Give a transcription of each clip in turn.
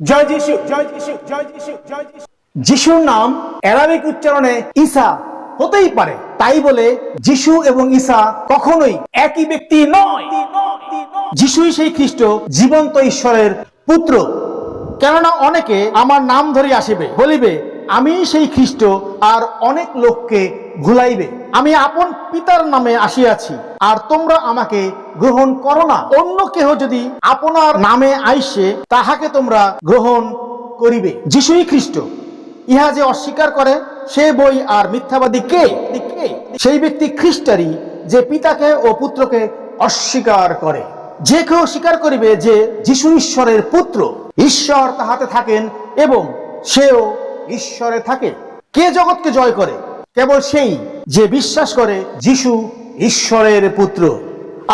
জয় যিশু, জয় যিশু, জয় যিশু, জয় যিশু। যিশুর নাম অ্যারাবিক উচ্চারণে ঈসা হতেই পারে, তাই বলে যিশু এবং ঈসা কখনোই একই ব্যক্তি নয়। যিশুই সেই খ্রিস্ট, জীবন্ত ঈশ্বরের পুত্র। কেননা অনেকে আমার নাম ধরে আসিবে, বলিবে আমি সেই খ্রিস্ট, আর অনেক লোককে ভুলাইবে। আমি আপন পিতার নামে আসিয়াছি, আর তোমরা আমাকে গ্রহণ করো না। অন্য কেহ যদি আপনার নামে আইসে, তাহাকে তোমরা গ্রহণ করিবে। যিশুই খ্রিস্ট। ইহা যে অস্বীকার করে সে বই আর মিথ্যাবাদী কে? সেই ব্যক্তি খ্রিস্টারই যে পিতাকে ও পুত্রকে অস্বীকার করে। যে কেউ স্বীকার করিবে যে যিশু ঈশ্বরের পুত্র, ঈশ্বর তাহাতে থাকেন এবং সেও ঈশ্বরে থাকে। কে জগৎকে জয় করে? কেবল সেই যে বিশ্বাস করে যিশু ঈশ্বরের পুত্র।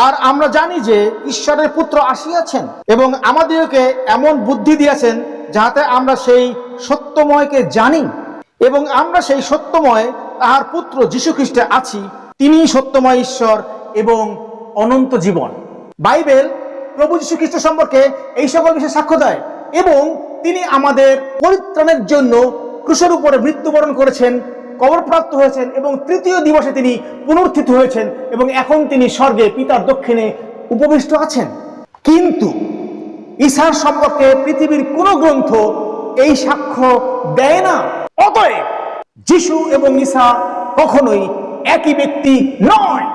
আর আমরা জানি যে ঈশ্বরের পুত্র আসিয়াছেন এবং আমাদেরকে এমন বুদ্ধি দিয়েছেন যাহাতে আমরা সেই সত্যময়কে জানি, এবং আমরা সেই সত্যময় তাহার পুত্র যীশু খ্রিস্টে আছি। তিনি সত্যময় ঈশ্বর এবং অনন্ত জীবন। বাইবেল প্রভু যীশু খ্রিস্ট সম্পর্কে এই সকল বিষয়ে সাক্ষ্য দেয়, এবং তিনি আমাদের পরিত্রাণের জন্য ক্রুশের উপরে মৃত্যুবরণ করেছেন, কবরপ্রাপ্ত হয়েছেন, এবং তৃতীয় দিবসে তিনি পুনরুত্থিত হয়েছেন, এবং এখন তিনি স্বর্গে পিতার দক্ষিণে উপবিষ্ট আছেন। কিন্তু ঈসার সম্পর্কে পৃথিবীর কোন গ্রন্থ এই সাক্ষ্য দেয় না। অতএব যিশু এবং ঈসা কখনোই একই ব্যক্তি নয়।